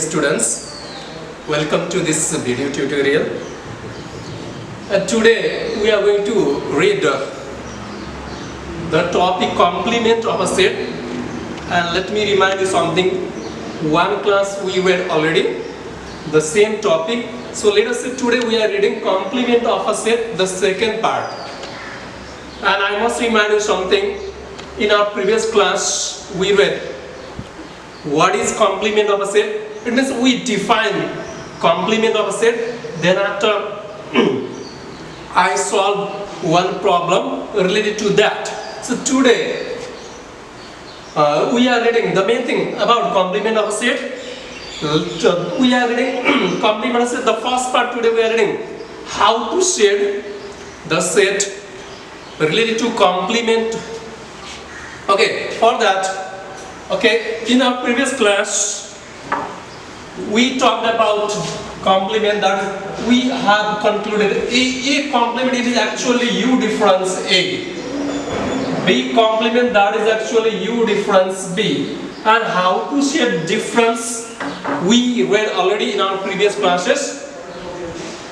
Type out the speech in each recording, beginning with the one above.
students, welcome to this video tutorial. And today we are going to read the topic complement of a set. And let me remind you something. One class we read already the same topic. So let us say today we are reading complement of a set, the second part. And I must remind you something. In our previous class we read what is complement of a set. It means we define complement of a set. Then after I solve one problem related to that. So today we are reading the main thing about complement of a set. We are reading complement of a set. The first part today we are reading how to shade the set related to complement. Okay, for that, in our previous class we talked about complement, that we have concluded A complement, it is actually U difference A. B complement, that is actually U difference B. And how to shade difference we read already in our previous classes.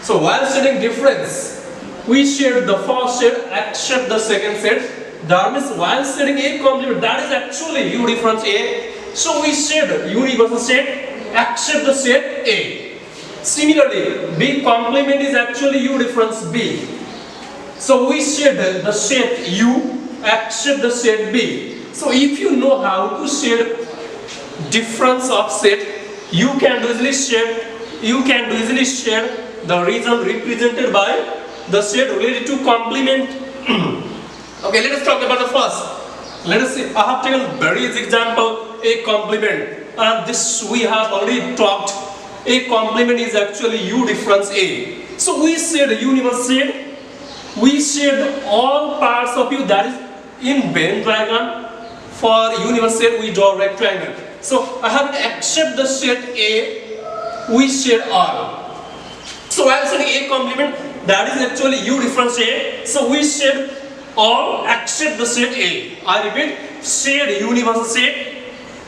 So while shading difference, we shade the first shade except the second shade. That means while shading A complement, that is actually U difference A. So we shade universal shade except the shade A. Similarly, B complement is actually U difference B. So we shade the shade U except the shade B. So if you know how to shade difference of shade, you can easily shade the region represented by the shade related to complement. Okay, let us talk about the first. Let us see. I have taken various example. A complement, and this we have already talked. A complement is actually U difference A. So we shade universal shade. We shade all parts of U, that is in Venn diagram. For universal shade we draw rectangle. So I have except the shade A, we shade all. So I am shading A complement, that is actually U difference A. So we shade all except the shade A. I repeat, shade universal shade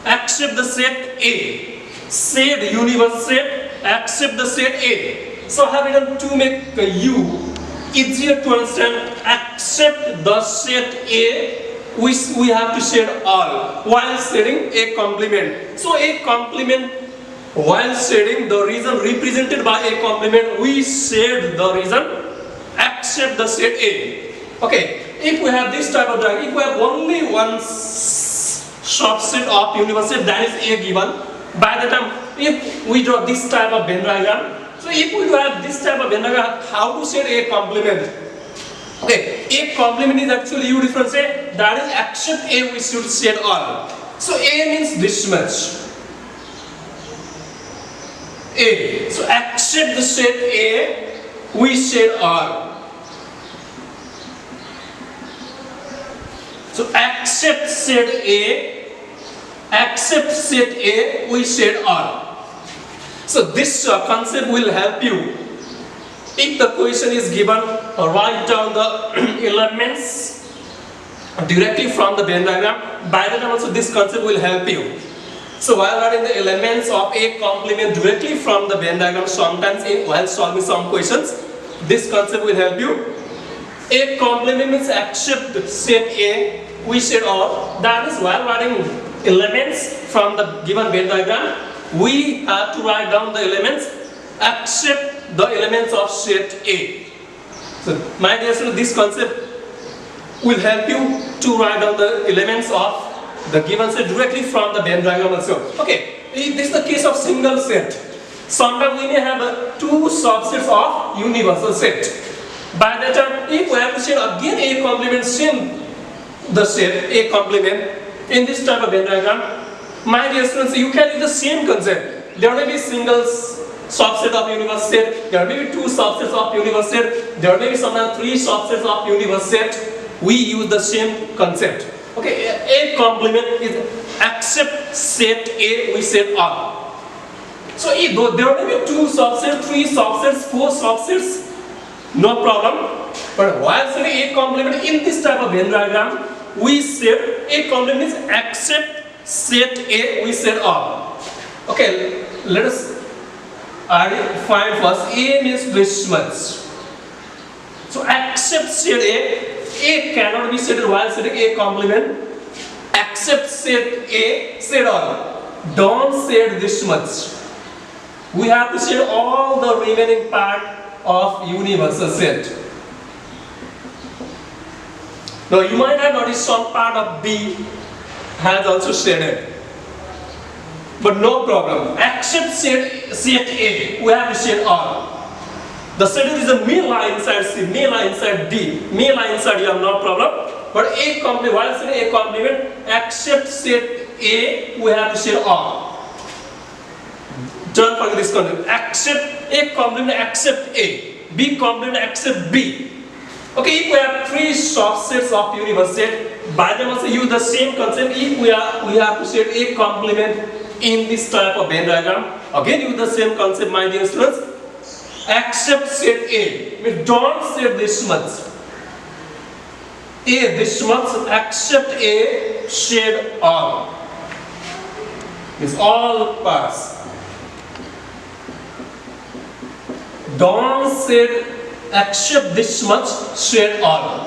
except the shade A. Shade universal shade except the shade A. So I have written to make U easier to understand, except the shade A, we have to shade all while shading A complement. So A complement, while shading the region represented by A complement, we shade the region except the shade A. Okay. If we have this type of diagram, if we have only one subset of universal, that is A given. By the time, if we draw this type of Venn diagram, so if we have this type of Venn diagram, how to shade A complement? Okay, A complement is actually U difference A, that is except A we should shade all. So A means this much. A. So except the shade A, we shade all. So except shade A, we shade all. So this concept will help you. If the question is given, write down the elements directly from the Venn diagram. By the time also this concept will help you. So while writing the elements of A complement directly from the Venn diagram, sometimes while solving some questions, this concept will help you. A complement means except shade A, we shade all. That is, while writing elements from the given Venn diagram, we have to write down the elements except the elements of shade A. So my dear students, this concept will help you to write down the elements of the given set directly from the Venn diagram also. Okay, this is the case of single set. Sometimes we may have two subsets of universal set. By that time, if we have to shade again A complement, same the set A complement in this type of Venn diagram, my dear students, you can use the same concept. There may be single subset of universal set, there may be two subsets of universal set, there may be sometimes three subsets of universal set. We use the same concept. Okay, A complement is except set A, we set all. So if there may be two subsets, three subsets, four subsets, no problem. But while shading A complement in this type of Venn diagram, we said A complement is except set A, we said all. Okay, let us find first A means this much. So accept set A cannot be said while setting A complement. Accept set A, set all. Don't set this much. We have to set all the remaining part of universal set. Now you might have noticed some part of B has also shaded. But no problem. Accept set A. We have to set all. The set is a may lie inside C, may lie inside D, may lie inside M, no problem. But A complement, while setting A complement, accept set A, we have to set all. Don't forget this concept. Accept A complement, accept A. B complement, accept B. Okay, if we have three subsets of universe set, by them also use the same concept. If we have to set A complement in this type of Venn diagram, again use the same concept, my dear students. Accept set A, means don't set this much. A this much, accept A, set all. Means all parts. Don't set accept this much, set all.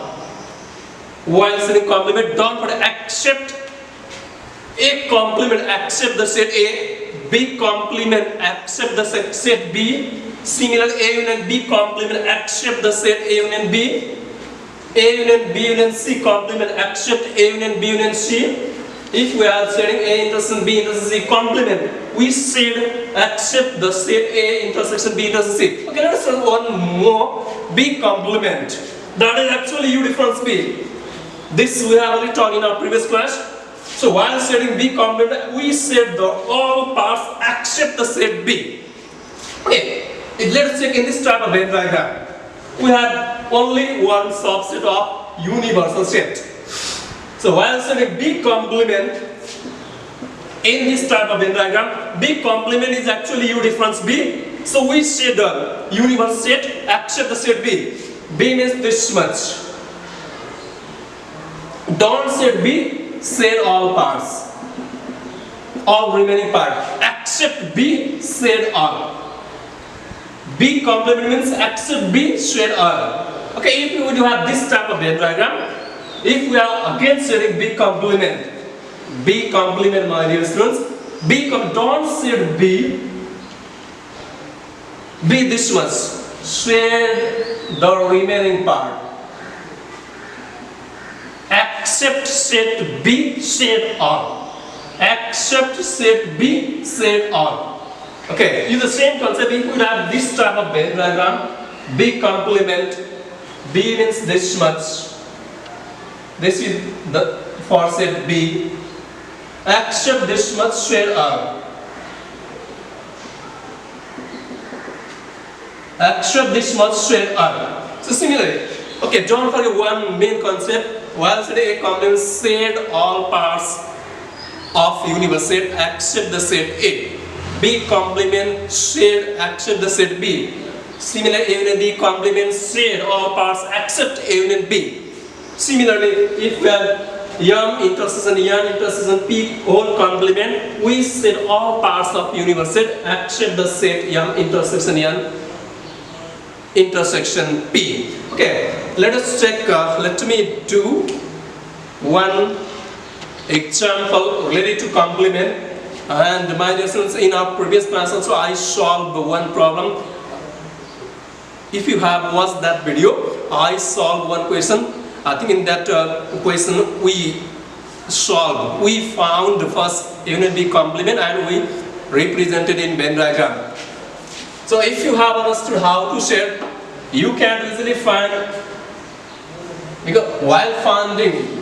While setting complement, don't put accept A complement, accept the set A, B complement, accept the set B. Similarly, A union B complement, accept the set A union B. A union B union C complement, accept A union B union C. If we are setting A intersection B intersection C complement, we said accept the set A intersection B intersection C. Okay, let us run one more. B complement. That is actually U difference B. This we have already taught in our previous class. So while setting B complement, we said the all parts accept the set B. Okay. Let us check in this type of Venn diagram. We have only one subset of universal set. So while setting B complement in this type of Venn diagram, B complement is actually U difference B. So we say the universal set accept the set B. B means this much. Don't set B, set all parts. All remaining parts. Accept B, set all. B complement means accept B, set all. Okay, if we would have this type of Venn diagram, if we are again setting B complement, my dear students, don't set B this much, set the remaining part. Accept set B, set all. Accept set B, set all. Okay, use the same concept. If we have this type of Venn diagram, B complement, B means this much. This is the for set B. Accept this much, set all. Accept this much, set all. So similarly, okay, don't forget one main concept. While setting A complement, set all parts of universe set, accept the set A. B complement, set, accept the set B. Similarly, A union B complement, set all parts, accept A union B. Similarly, if we have M intersection P whole complement, we set all parts of universe set, accept the set M intersection P. Okay, let us check. Let me do one example related to complement. And my dear students, in our previous class also I solved one problem. If you have watched that video, I solved one question. I think in that question we found the first unit B complement and we represented in Venn diagram. So if you have understood how to set, you can easily find, because while finding,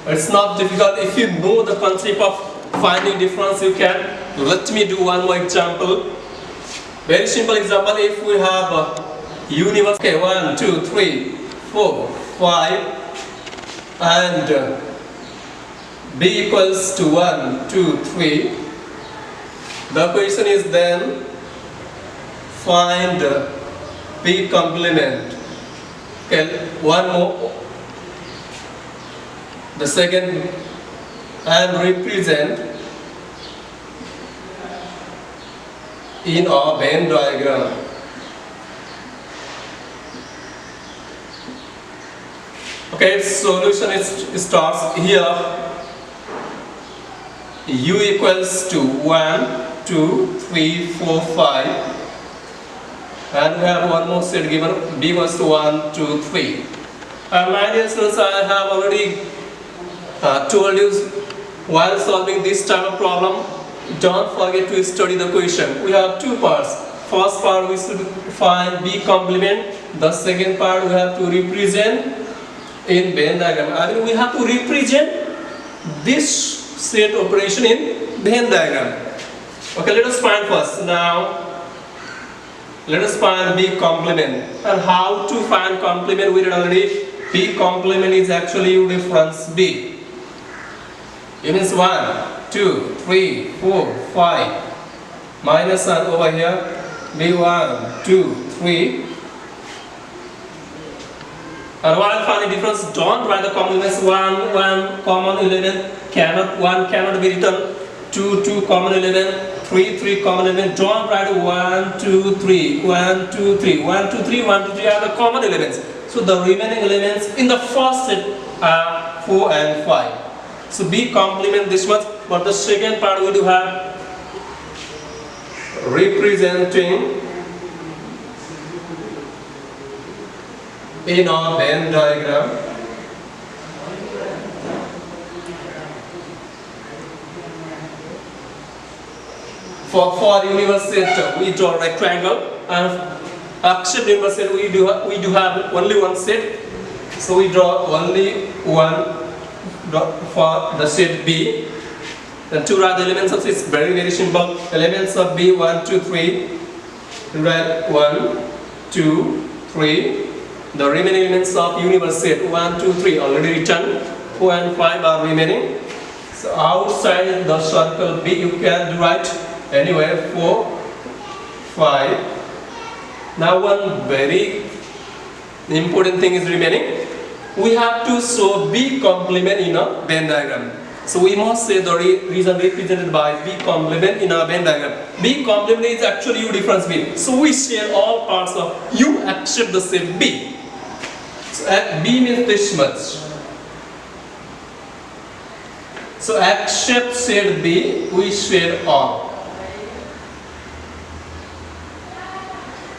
it's not difficult. If you know the concept of finding difference, you can. Let me do one more example. Very simple example. If we have a universe, okay, 1, 2, 3, 4, 5, and B equals to 1, 2, 3. The question is then find B complement. Okay, one more. The second, and represent in a Venn diagram. Okay, solution starts here. U equals to 1, 2, 3, 4, 5, and we have one more set given. B was 1, 2, 3. And my dear students, I have already told you while solving this type of problem, don't forget to study the question. We have two parts. First part we should find B complement. The second part we have to represent in Venn diagram. I mean, we have to represent this set operation in Venn diagram. Okay, let us find first. Now, let us find B complement. And how to find complement? We did already. B complement is actually U difference B. It means 1, 2, 3, 4, 5. Minus 1 over here. B1, 2, 3. And while finding difference, don't write the complements. 1 common element cannot be written. 2 common element, 3 common element. Don't write 1, 2, 3, 1, 2, 3, 1, 2, 3, 1, 2, 3 are the common elements. So the remaining elements in the first set are 4 and 5. So B complement this much, but the second part we do have representing in our Venn diagram. For universe set we draw rectangle, and except universe set we do have only one set. So we draw only one for the set B. And to write the elements of this, very simple. Elements of B 1, 2, 3. Write 1, 2, 3. The remaining elements of universe set 1, 2, 3 already written. 4 and 5 are remaining. So outside the circle B you can write anywhere 4, 5. Now one very important thing is remaining. We have to show B complement in a Venn diagram. So we must say the reason represented by B complement in a Venn diagram. B complement is actually U difference B. So we share all parts of U except the set B. So B means this much. So except set B, we share all.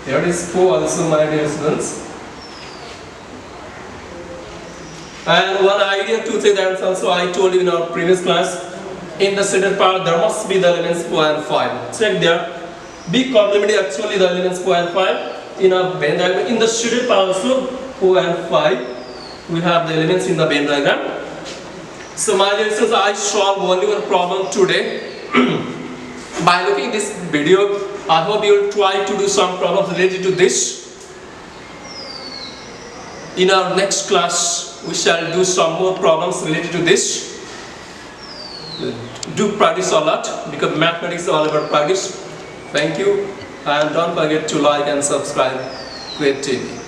Here is 4 also, my dear students. And one idea to say that also I told you in our previous class, in the shaded part there must be the elements 4 and 5. Check there. B complement is actually the elements 4 and 5 in a Venn diagram. In the shaded part also 4 and 5 we have the elements in the Venn diagram. So my dear students, I solved only one problem today. By looking this video, I hope you will try to do some problems related to this. In our next class, we shall do some more problems related to this. Do practice a lot, because mathematics is all about practice. Thank you, and don't forget to like and subscribe Great TV.